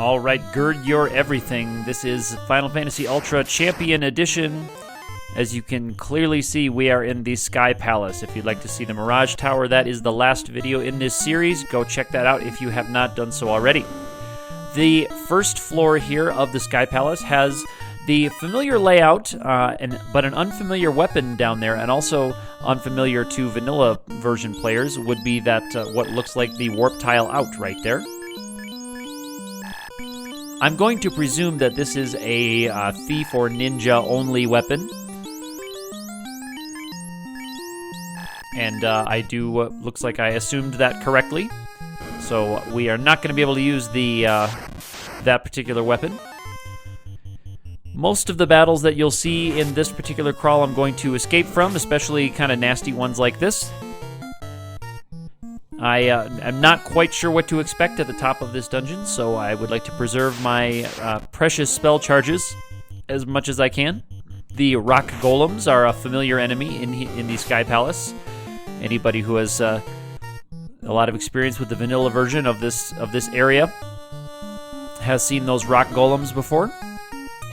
All right, gird your everything. This is Final Fantasy Ultra Champion Edition. As you can clearly see, we are in the Sky Palace. If you'd like to see the Mirage Tower, that is the last video in this series. Go check that out if you have not done so already. The first floor here of the Sky Palace has the familiar layout, but an unfamiliar weapon down there, and also unfamiliar to vanilla version players would be that what looks like the warp tile out right there. I'm going to presume that this is a thief or ninja only weapon. And looks like I assumed that correctly. So we are not going to be able to use that particular weapon. Most of the battles that you'll see in this particular crawl I'm going to escape from, especially kind of nasty ones like this. I'm not quite sure what to expect at the top of this dungeon, so I would like to preserve my precious spell charges as much as I can. The rock golems are a familiar enemy in the Sky Palace. Anybody who has a lot of experience with the vanilla version of this area has seen those rock golems before.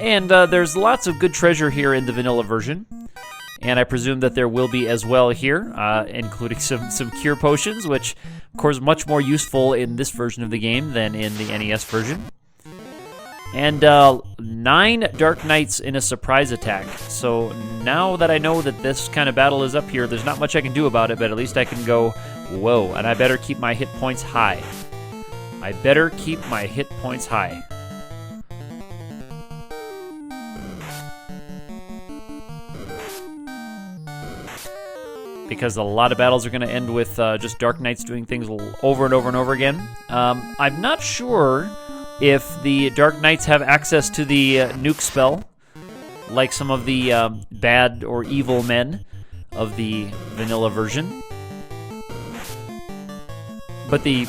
And there's lots of good treasure here in the vanilla version. And I presume that there will be as well here, including some cure potions, which, of course, much more useful in this version of the game than in the NES version. And 9 Dark Knights in a surprise attack. So now that I know that this kind of battle is up here, there's not much I can do about it, but at least I can go, whoa, and I better keep my hit points high. I better keep my hit points high. Because a lot of battles are going to end with just Dark Knights doing things over and over and over again. I'm not sure if the Dark Knights have access to the nuke spell, like some of the bad or evil men of the vanilla version. But the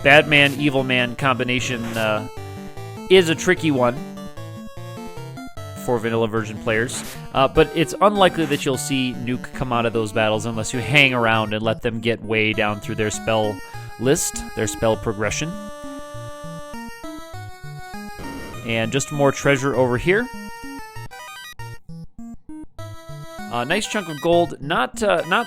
bad man, evil man combination is a tricky one for vanilla version players. But it's unlikely that you'll see Nuke come out of those battles unless you hang around and let them get way down through their spell list, their spell progression. And just more treasure over here. A nice chunk of gold, not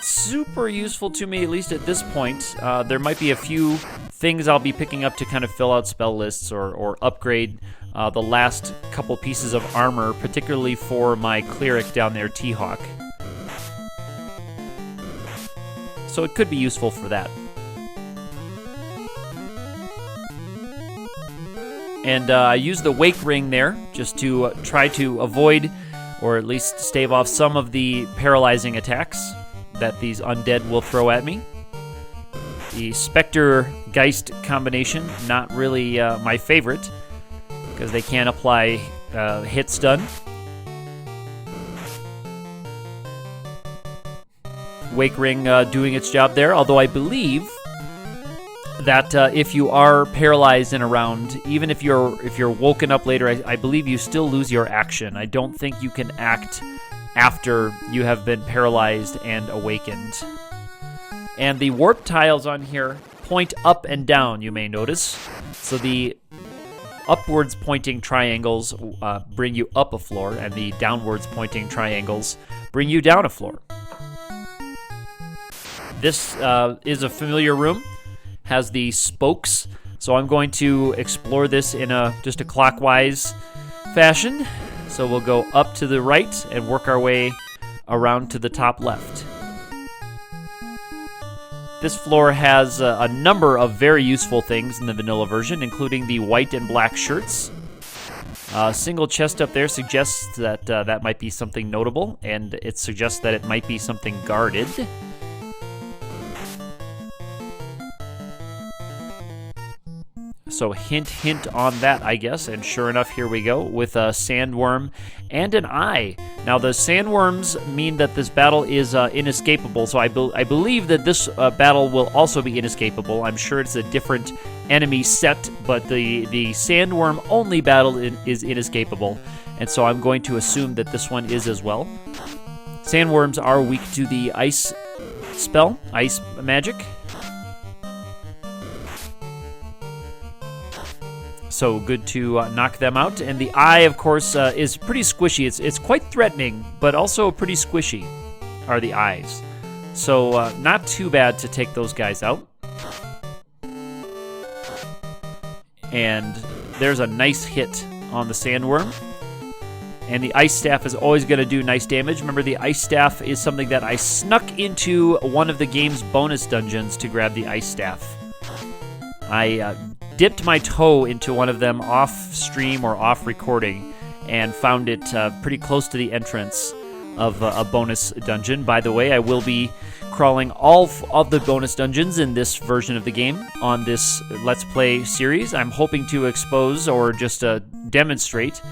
super useful to me, at least at this point. There might be a few things I'll be picking up to kind of fill out spell lists or upgrade the last couple pieces of armor, particularly for my cleric down there, T-Hawk. So it could be useful for that. And I use the Wake Ring there just to try to avoid, or at least stave off some of the paralyzing attacks that these undead will throw at me. The Spectre-Geist combination, not really my favorite, because they can't apply hit stun. Wake Ring doing its job there, although I believe that if you are paralyzed in a round, even if you're woken up later, I believe you still lose your action. I don't think you can act after you have been paralyzed and awakened. And the warp tiles on here point up and down, you may notice. So the upwards pointing triangles bring you up a floor, and the downwards pointing triangles bring you down a floor. This is a familiar room. Has the spokes, so I'm going to explore this in just a clockwise fashion. So we'll go up to the right and work our way around to the top left. This floor has a number of very useful things in the vanilla version, including the white and black shirts. A single chest up there suggests that that might be something notable, and it suggests that it might be something guarded. So hint, hint on that, I guess. And sure enough, here we go with a sandworm and an eye. Now, the sandworms mean that this battle is inescapable. So I believe that this battle will also be inescapable. I'm sure it's a different enemy set, but the sandworm only battle is inescapable. And so I'm going to assume that this one is as well. Sandworms are weak to the ice spell, ice magic. So good to knock them out. And the eye, of course, is pretty squishy. It's quite threatening, but also pretty squishy are the eyes. So not too bad to take those guys out. And there's a nice hit on the sandworm. And the ice staff is always going to do nice damage. Remember, the ice staff is something that I snuck into one of the game's bonus dungeons to grab the ice staff. I dipped my toe into one of them off stream or off recording and found it pretty close to the entrance of a bonus dungeon. By the way, I will be crawling all of the bonus dungeons in this version of the game on this Let's Play series. I'm hoping to expose or just demonstrate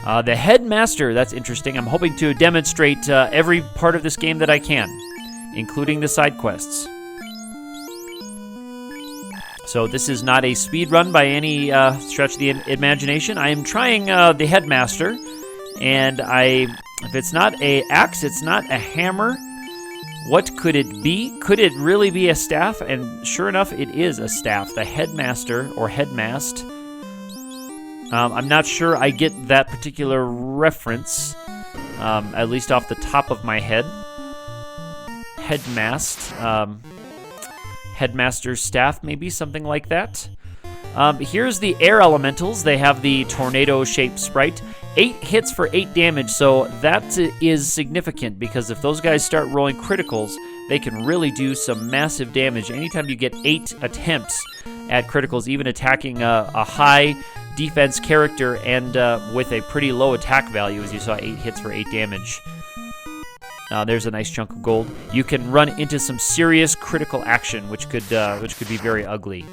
the Headmaster. That's interesting. I'm hoping to demonstrate every part of this game that I can, including the side quests. So this is not a speed run by any stretch of the imagination. I am trying the Headmaster, and if it's not a axe, it's not a hammer. What could it be? Could it really be a staff? And sure enough, it is a staff. The Headmaster, or Headmast. I'm not sure I get that particular reference, at least off the top of my head. Headmast. Headmaster's staff, maybe, something like that. Here's the air elementals. They have the tornado-shaped sprite. 8 hits for 8 damage, so that is significant, because if those guys start rolling criticals, they can really do some massive damage. Anytime you get 8 attempts at criticals, even attacking a high defense character and with a pretty low attack value, as you saw, 8 hits for 8 damage. There's a nice chunk of gold. You can run into some serious critical action, which could be very ugly.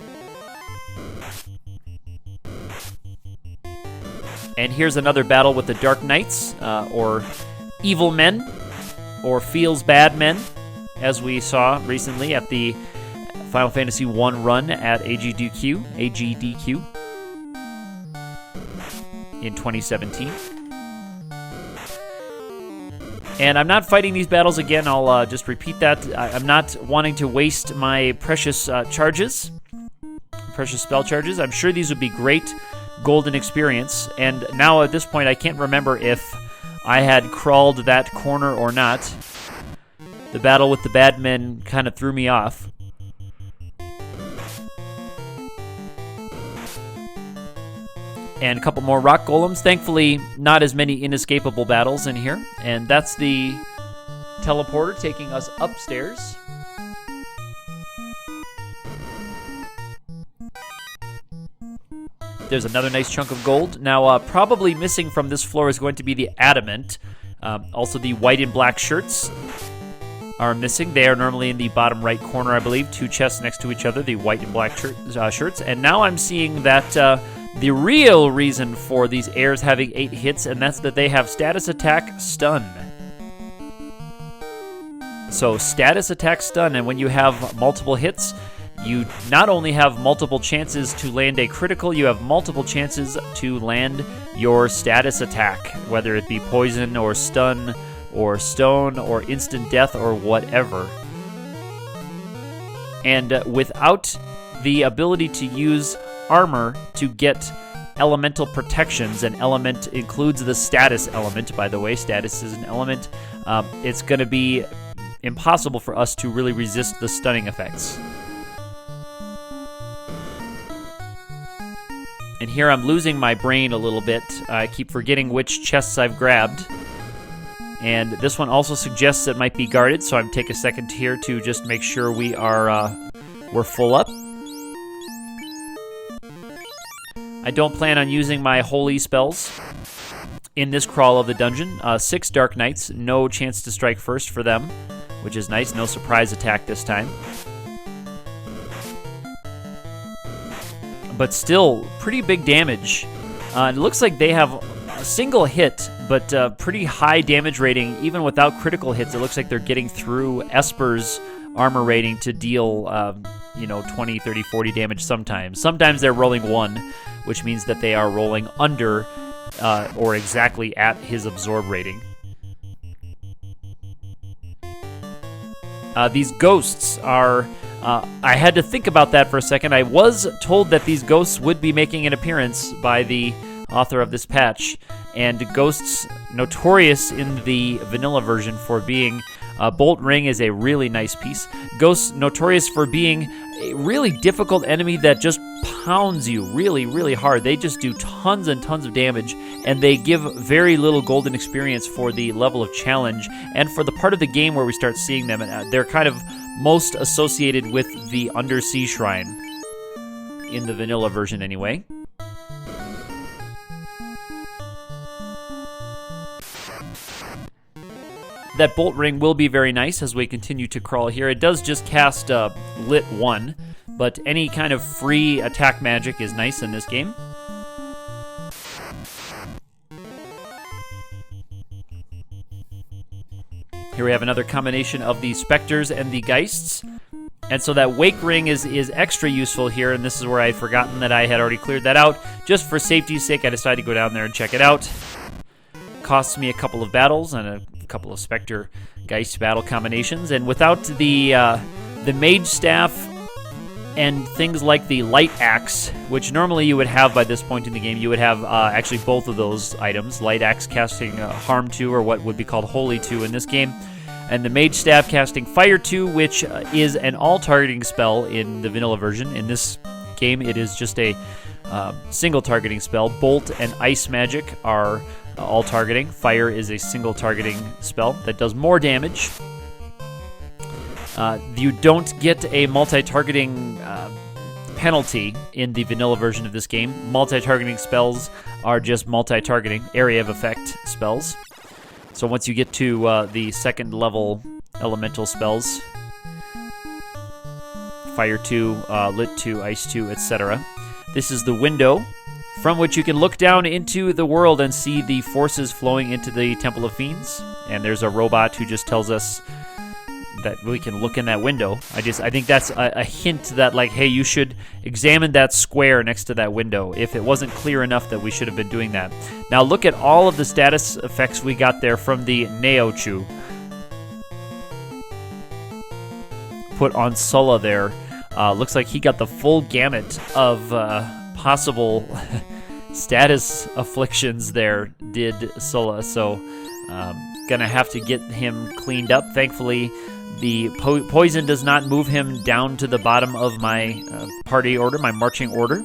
And here's another battle with the Dark Knights, or Evil Men, or Feels Bad Men, as we saw recently at the Final Fantasy I run at AGDQ in 2017. And I'm not fighting these battles again. I'll just repeat that. I'm not wanting to waste my precious charges, precious spell charges. I'm sure these would be great golden experience. And now at this point, I can't remember if I had crawled that corner or not. The battle with the bad men kind of threw me off. And a couple more rock golems. Thankfully, not as many inescapable battles in here. And that's the teleporter taking us upstairs. There's another nice chunk of gold. Now, probably missing from this floor is going to be the adamant. Also, the white and black shirts are missing. They are normally in the bottom right corner, I believe. 2 chests next to each other, the white and black shirts. And now I'm seeing that the real reason for these airs having 8 hits, and that's that they have status attack stun. So status attack stun, and when you have multiple hits, you not only have multiple chances to land a critical, you have multiple chances to land your status attack, whether it be poison or stun or stone or instant death or whatever. And without the ability to use armor to get elemental protections, and element includes the status element, by the way. Status is an element. It's going to be impossible for us to really resist the stunning effects. And here I'm losing my brain a little bit. I keep forgetting which chests I've grabbed. And this one also suggests it might be guarded, so I'm take a second here to just make sure we're full up. I don't plan on using my holy spells in this crawl of the dungeon. 6 Dark Knights, no chance to strike first for them, which is nice. No surprise attack this time. But still, pretty big damage. It looks like they have a single hit, but pretty high damage rating. Even without critical hits, it looks like they're getting through Esper's armor rating to deal 20, 30, 40 damage sometimes. Sometimes they're rolling 1, which means that they are rolling under or exactly at his absorb rating. These ghosts are I had to think about that for a second. I was told that these ghosts would be making an appearance by the author of this patch, and ghosts notorious in the vanilla version for being Bolt Ring is a really nice piece. Ghosts notorious for being a really difficult enemy that just pounds you really, really hard. They just do tons and tons of damage, and they give very little golden experience for the level of challenge and for the part of the game where we start seeing them. They're kind of most associated with the Undersea Shrine in the vanilla version anyway. That Bolt Ring will be very nice as we continue to crawl here. It does just cast Lit 1, but any kind of free attack magic is nice in this game. Here we have another combination of the Spectres and the Geists. And so that Wake Ring is extra useful here, and this is where I had forgotten that I had already cleared that out. Just for safety's sake, I decided to go down there and check it out. Costs me a couple of battles and a couple of Spectre Geist battle combinations, and without the Mage Staff and things like the Light Axe, which normally you would have by this point in the game, you would have actually both of those items, Light Axe casting Harm 2, or what would be called Holy 2 in this game, and the Mage Staff casting Fire 2, which is an all-targeting spell in the vanilla version. In this game, it is just a single targeting spell. Bolt and Ice Magic are all targeting. Fire is a single targeting spell that does more damage. You don't get a multi-targeting penalty in the vanilla version of this game. Multi-targeting spells are just multi-targeting area of effect spells. So once you get to the second level elemental spells, Fire 2, Lit 2, Ice 2, etc., this is the window from which you can look down into the world and see the forces flowing into the Temple of Fiends. And there's a robot who just tells us that we can look in that window. I think that's a hint that, like, hey, you should examine that square next to that window, if it wasn't clear enough that we should have been doing that. Now look at all of the status effects we got there from the Neochu. Put on Sulla there. Looks like he got the full gamut of possible status afflictions there, did Sulla. So gonna have to get him cleaned up. Thankfully, the poison does not move him down to the bottom of my party order, my marching order.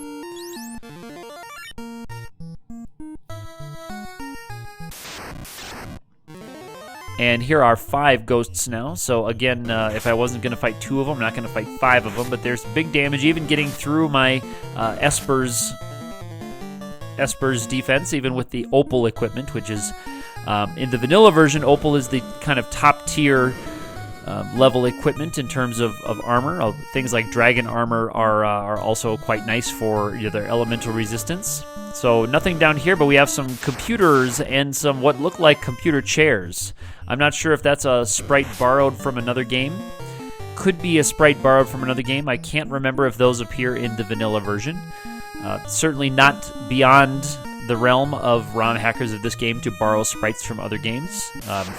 And here are 5 ghosts now. So again, if I wasn't going to fight 2 of them, I'm not going to fight 5 of them. But there's big damage, even getting through my Esper's defense, even with the Opal equipment, which is, in the vanilla version, Opal is the kind of top tier level equipment in terms of armor. Things like dragon armor are also quite nice for their elemental resistance. So nothing down here, but we have some computers and some what look like computer chairs. I'm not sure if that's a sprite borrowed from another game. Could be a sprite borrowed from another game. I can't remember if those appear in the vanilla version. Certainly not beyond the realm of ROM hackers of this game to borrow sprites from other games.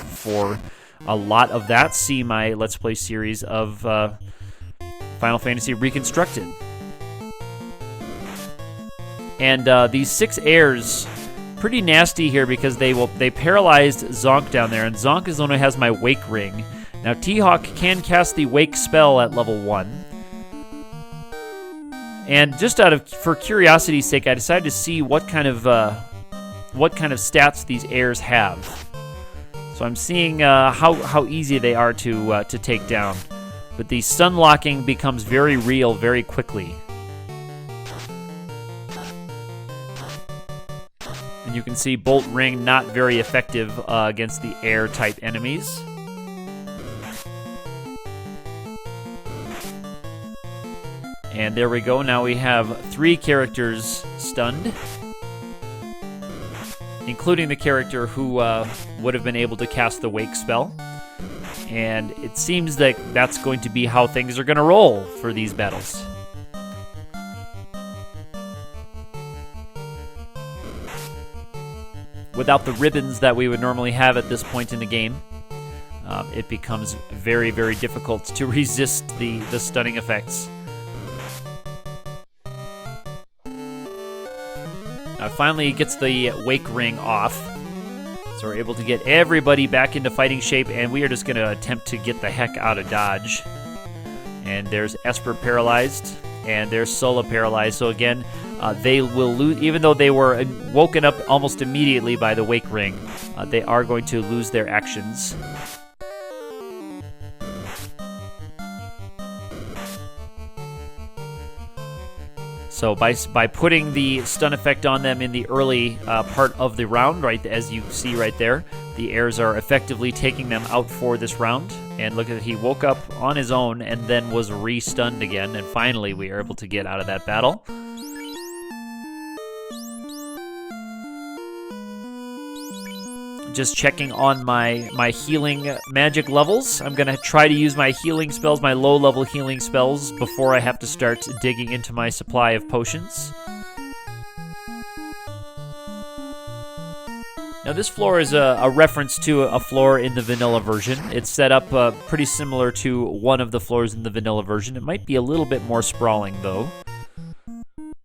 For a lot of that, see my Let's Play series of Final Fantasy Reconstructed. And these 6 heirs, pretty nasty here because they paralyzed Zonk down there, and Zonk is the one who has my Wake Ring. Now T-Hawk can cast the Wake spell at level 1. And just for curiosity's sake, I decided to see what kind of stats these heirs have. So I'm seeing how easy they are to take down. But the stun locking becomes very real very quickly. And you can see Bolt Ring not very effective against the air-type enemies. And there we go. Now we have 3 characters stunned, including the character who would have been able to cast the Wake spell. And it seems that that's going to be how things are going to roll for these battles. Without the ribbons that we would normally have at this point in the game. it becomes very, very difficult to resist the stunning effects. Finally, it gets the Wake Ring off. So we're able to get everybody back into fighting shape, and we are just going to attempt to get the heck out of dodge. And there's Esper paralyzed, and there's Sola paralyzed. So again, they will lose, even though they were woken up almost immediately by the Wake Ring, they are going to lose their actions. So by putting the stun effect on them in the early part of the round, right, as you see right there, the heirs are effectively taking them out for this round. And look at, he woke up on his own and then was re-stunned again, and finally we are able to get out of that battle. Just checking on my healing magic levels. I'm going to try to use my healing spells, my low-level healing spells, before I have to start digging into my supply of potions. Now this floor is a reference to a floor in the vanilla version. It's set up pretty similar to one of the floors in the vanilla version. It might be a little bit more sprawling, though.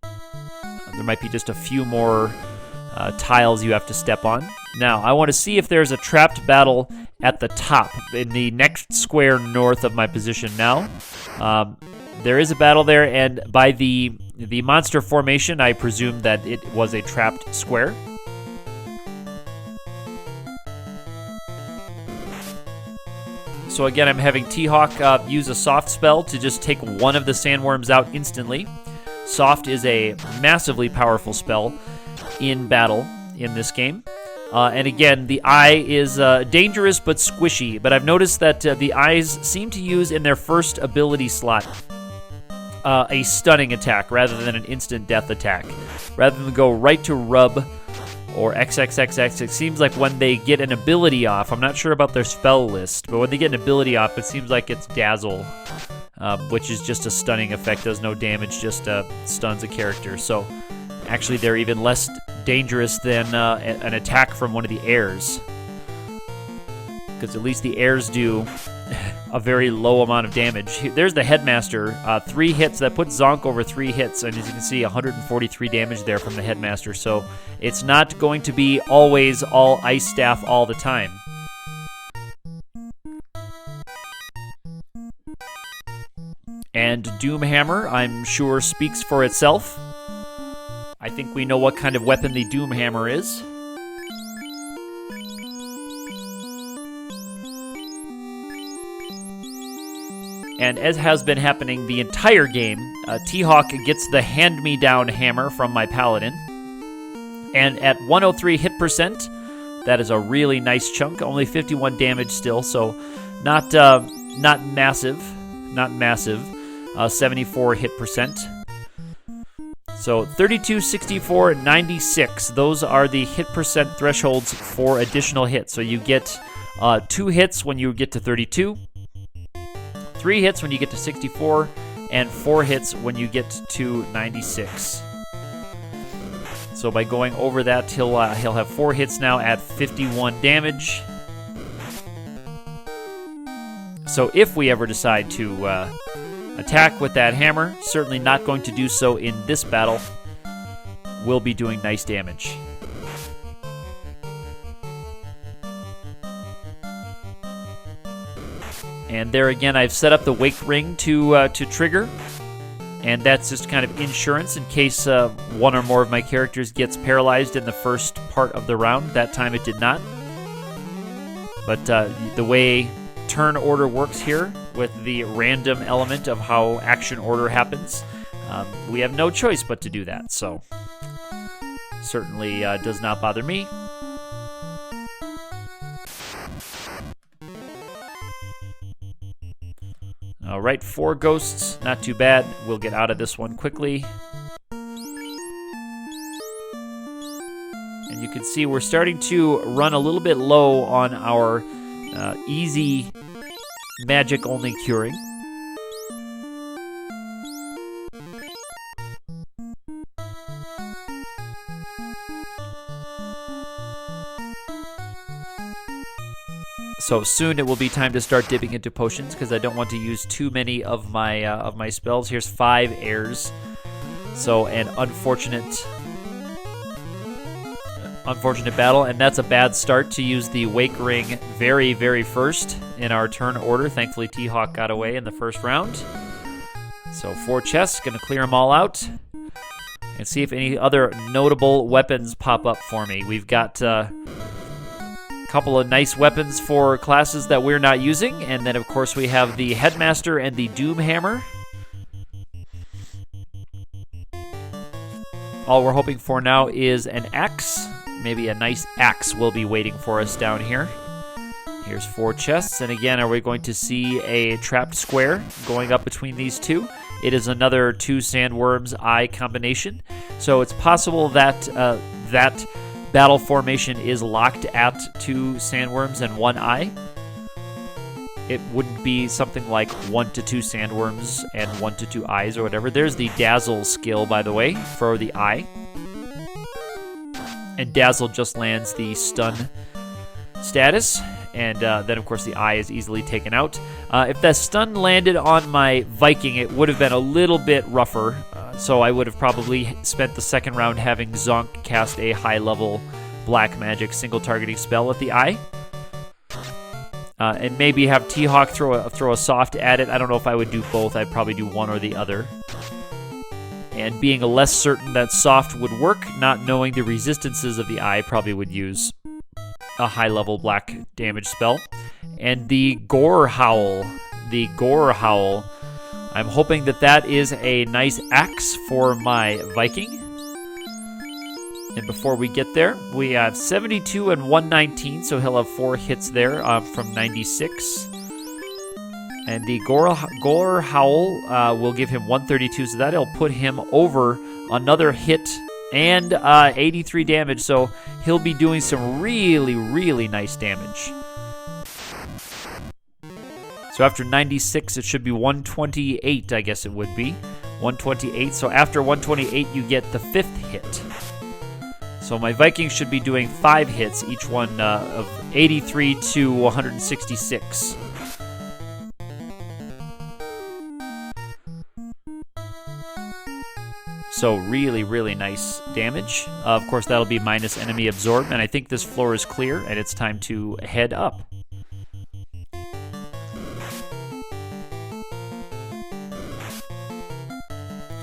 There might be just a few more tiles you have to step on. Now, I want to see if there's a trapped battle at the top, in the next square north of my position now. There is a battle there, and by the monster formation, I presume that it was a trapped square. So again, I'm having T-Hawk use a soft spell to just take one of the sandworms out instantly. Soft is a massively powerful spell in battle in this game. And again, the eye is dangerous but squishy, but I've noticed that the eyes seem to use in their first ability slot a stunning attack rather than an instant death attack. Rather than go right to rub or XXXX, it seems like when they get an ability off, I'm not sure about their spell list, but when they get an ability off, it seems like it's Dazzle, which is just a stunning effect, does no damage, just stuns a character. So actually, they're even less dangerous than an attack from one of the heirs, because at least the heirs do a very low amount of damage. There's the Headmaster, 3 hits. That puts Zonk over 3 hits, and as you can see, 143 damage there from the Headmaster. So it's not going to be always all Ice Staff all the time. And Doomhammer, I'm sure, speaks for itself. I think we know what kind of weapon the Doomhammer is. And as has been happening the entire game, T-Hawk gets the hand-me-down hammer from my Paladin. And at 103 hit percent, that is a really nice chunk. Only 51 damage still, so not massive. Not massive. 74 hit percent. So 32, 64, 96, those are the hit percent thresholds for additional hits. So you get 2 hits when you get to 32, 3 hits when you get to 64, and 4 hits when you get to 96. So by going over that, he'll have 4 hits now at 51 damage. So if we ever decide to attack with that hammer, certainly not going to do so in this battle, will be doing nice damage. And there again, I've set up the Wake Ring to trigger, and that's just kind of insurance in case one or more of my characters gets paralyzed in the first part of the round. That time it did not. But the way turn order works here, with the random element of how action order happens, we have no choice but to do that, so certainly does not bother me. All right, 4 ghosts, not too bad. We'll get out of this one quickly. And you can see we're starting to run a little bit low on our easy magic-only curing. So soon it will be time to start dipping into potions because I don't want to use too many of my spells. Here's 5 airs. So an unfortunate battle, and that's a bad start to use the Wake Ring very, very first in our turn order. Thankfully, T-Hawk got away in the first round. So 4 chests, gonna clear them all out and see if any other notable weapons pop up for me. We've got a couple of nice weapons for classes that we're not using, and then of course we have the Headmaster and the Doom Hammer. All we're hoping for now is an axe. Maybe a nice axe will be waiting for us down here. Here's 4 chests, and again, are we going to see a trapped square going up between these two? It is another 2 sandworms eye combination, so it's possible that that battle formation is locked at 2 sandworms and 1 eye. It wouldn't be something like 1 to 2 sandworms and 1 to 2 eyes or whatever. There's the Dazzle skill, by the way, for the eye. And Dazzle just lands the stun status, and then of course the eye is easily taken out. If that stun landed on my Viking, it would have been a little bit rougher, so I would have probably spent the second round having Zonk cast a high-level black magic single targeting spell at the eye. And maybe have T-Hawk throw a soft at it. I don't know if I would do both. I'd probably do one or the other. And being less certain that soft would work, not knowing the resistances of the eye, probably would use a high-level black damage spell. And the Gore Howl. The Gore Howl. I'm hoping that that is a nice axe for my Viking. And before we get there, we have 72 and 119, so he'll have 4 hits there from 96. And the Gore Howl will give him 132, so that'll put him over another hit and 83 damage, so he'll be doing some really, really nice damage. So after 96, it should be 128, I guess it would be. 128, so after 128, you get the 5th hit. So my Vikings should be doing 5 hits, each one of 83 to 166. So really, really nice damage. Of course, that'll be minus enemy absorb, and I think this floor is clear, and it's time to head up.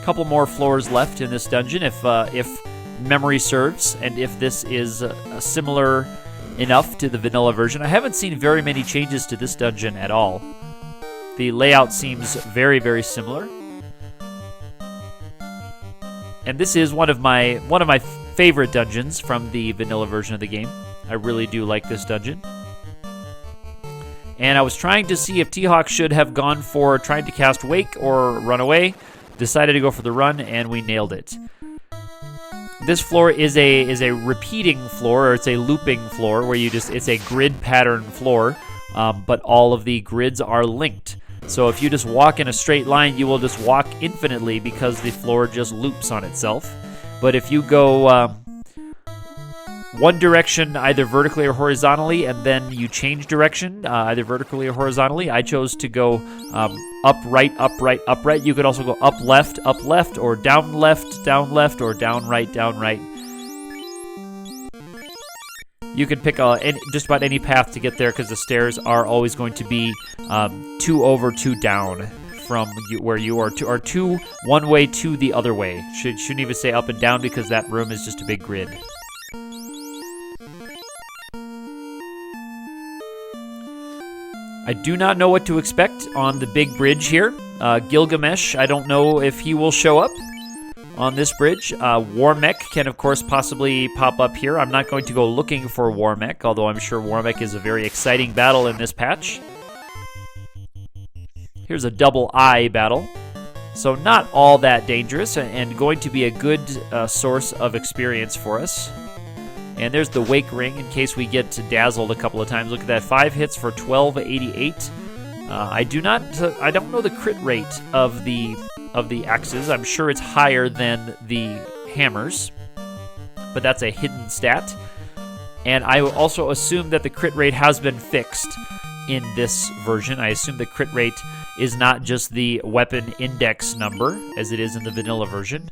Couple more floors left in this dungeon, if memory serves, and if this is similar enough to the vanilla version. I haven't seen very many changes to this dungeon at all. The layout seems very, very similar. And this is one of my favorite dungeons from the vanilla version of the game. I really do like this dungeon. And I was trying to see if T-Hawk should have gone for trying to cast Wake or run away. Decided to go for the run, and we nailed it. This floor is a repeating floor, or it's a looping floor, where it's a grid pattern floor, but all of the grids are linked. So if you just walk in a straight line, you will just walk infinitely because the floor just loops on itself. But if you go one direction, either vertically or horizontally, and then you change direction, either vertically or horizontally, I chose to go up, right, up, right, up, right. You could also go up, left, or down, left, or down, right, down, right. You can pick just about any path to get there because the stairs are always going to be 2 over, 2 down from where you are, or 2 one way, 2 the other way. Shouldn't even say up and down because that room is just a big grid. I do not know what to expect on the big bridge here. Gilgamesh, I don't know if he will show up on this bridge. Warmech can, of course, possibly pop up here. I'm not going to go looking for Warmech, although I'm sure Warmech is a very exciting battle in this patch. Here's a double eye battle. So not all that dangerous, and going to be a good source of experience for us. And there's the Wake Ring in case we get dazzled a couple of times. Look at that, 5 hits for 1288. I don't know the crit rate of the axes. I'm sure it's higher than the hammers, but that's a hidden stat. And I also assume that the crit rate has been fixed in this version. I assume the crit rate is not just the weapon index number, as it is in the vanilla version.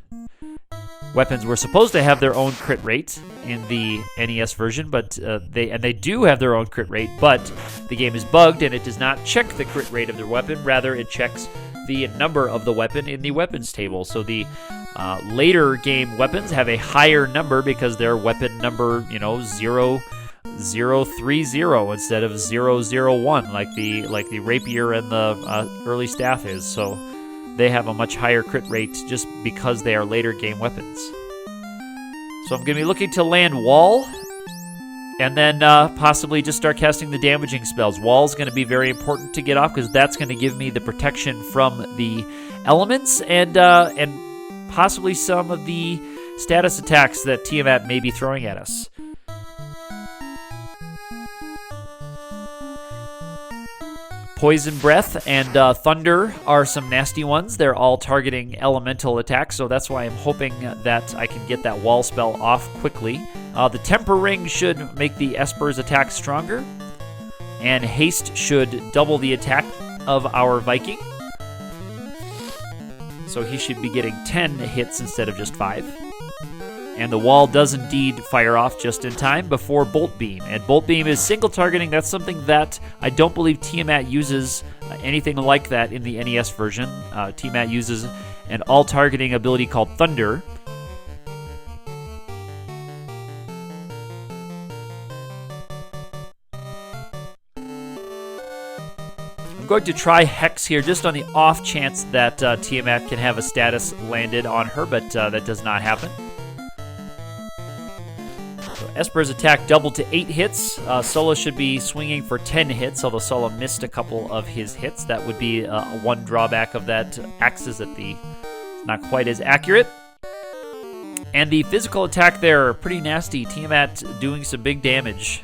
Weapons were supposed to have their own crit rate in the NES version, but they do have their own crit rate, but the game is bugged and it does not check the crit rate of their weapon. Rather, it checks the number of the weapon in the weapons table. So the later game weapons have a higher number because they're weapon number, 0030 instead of 001, like the rapier and the early staff is. So they have a much higher crit rate just because they are later game weapons. So I'm going to be looking to land Wall, and then possibly just start casting the damaging spells. Wall's going to be very important to get off because that's going to give me the protection from the elements and possibly some of the status attacks that Tiamat may be throwing at us. Poison Breath and Thunder are some nasty ones. They're all targeting elemental attacks, so that's why I'm hoping that I can get that wall spell off quickly. The Temper Ring should make the Esper's attack stronger, and Haste should double the attack of our Viking. So he should be getting 10 hits instead of just 5. And the wall does indeed fire off just in time before Bolt Beam. And Bolt Beam is single targeting. That's something that I don't believe Tiamat uses anything like that in the NES version. Tiamat uses an all-targeting ability called Thunder. I'm going to try Hex here just on the off chance that Tiamat can have a status landed on her, but that does not happen. Esper's attack doubled to 8 hits. Sola should be swinging for 10 hits, although Sola missed a couple of his hits. That would be one drawback of that axe, is that it's not quite as accurate. And the physical attack there, pretty nasty. Tiamat doing some big damage.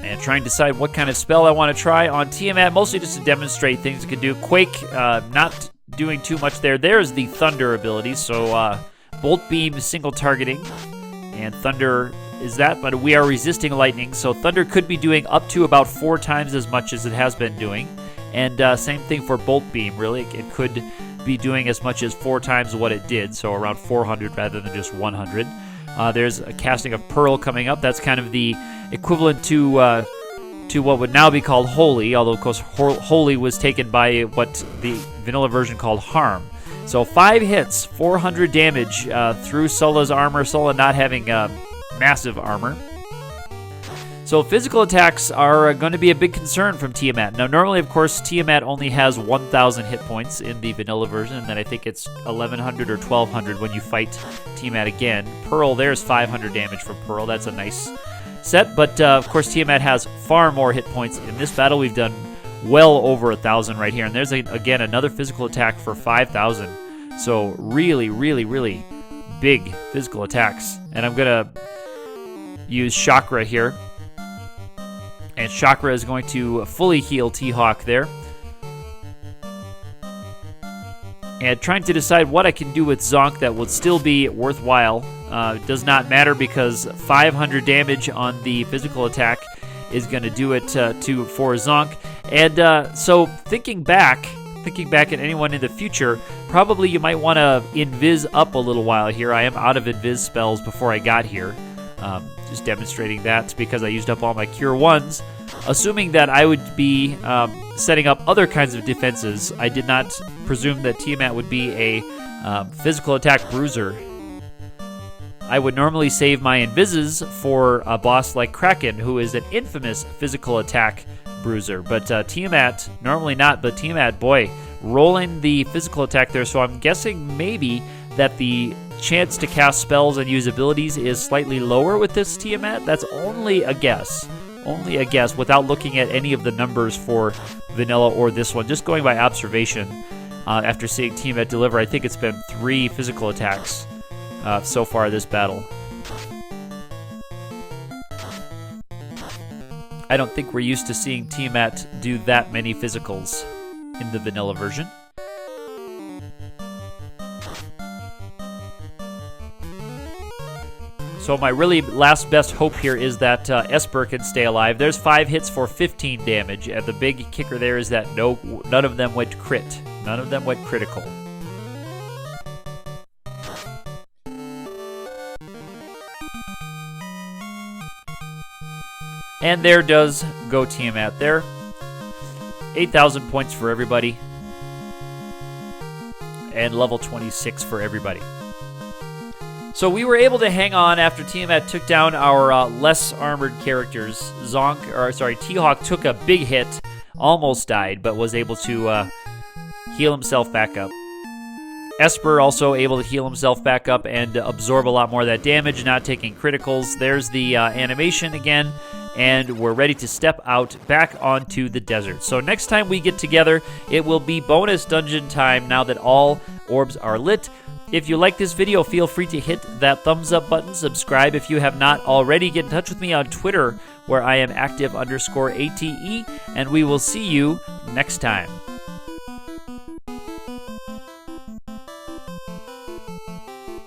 And trying to decide what kind of spell I want to try on Tiamat, mostly just to demonstrate things it can do. Quake, not doing too much there. There's the Thunder ability, so Bolt Beam single targeting, and Thunder is that, but we are resisting lightning, so Thunder could be doing up to about 4 times as much as it has been doing, and same thing for Bolt Beam, really. It could be doing as much as 4 times what it did, so around 400 rather than just 100. There's a casting of Pearl coming up. That's kind of the equivalent to what would now be called Holy, although of course Holy was taken by what the vanilla version called Harm. So 5 hits, 400 damage through Sola's armor, Sola not having massive armor. So physical attacks are going to be a big concern from Tiamat. Now normally, of course, Tiamat only has 1,000 hit points in the vanilla version, and then I think it's 1,100 or 1,200 when you fight Tiamat again. Pearl, there's 500 damage from Pearl. That's a nice set, but of course Tiamat has far more hit points. In this battle we've done well over 1,000 right here, and there's again another physical attack for 5,000. So really, really, really big physical attacks. And I'm gonna use Chakra here, and Chakra is going to fully heal T-Hawk there. And trying to decide what I can do with Zonk that would still be worthwhile. Does not matter because 500 damage on the physical attack is going to do it for Zonk. And so thinking back at anyone in the future, probably you might want to invis up a little while here. I am out of invis spells before I got here. Just demonstrating that because I used up all my Cure 1s. Assuming that I would be setting up other kinds of defenses, I did not presume that Tiamat would be a physical attack bruiser. I would normally save my invises for a boss like Kraken, who is an infamous physical attack bruiser. But Tiamat, normally not, but Tiamat, boy, rolling the physical attack there. So I'm guessing maybe that the chance to cast spells and use abilities is slightly lower with this Tiamat. That's only a guess. Only a guess without looking at any of the numbers for vanilla or this one. Just going by observation after seeing Tiamat deliver, I think it's been 3 physical attacks so far this battle. I don't think we're used to seeing Tiamat do that many physicals in the vanilla version. So my really last best hope here is that Esper can stay alive. There's 5 hits for 15 damage, and the big kicker there is that none of them went crit. None of them went critical. And there does go TIAMAT there. 8,000 points for everybody. And level 26 for everybody. So we were able to hang on after TIAMAT took down our less armored characters. T-Hawk took a big hit, almost died, but was able to heal himself back up. Esper also able to heal himself back up and absorb a lot more of that damage, not taking criticals. There's the animation again, and we're ready to step out back onto the desert. So next time we get together, it will be bonus dungeon time now that all orbs are lit. If you like this video, feel free to hit that thumbs up button, subscribe if you have not already, get in touch with me on Twitter where I am active_ATE, and we will see you next time.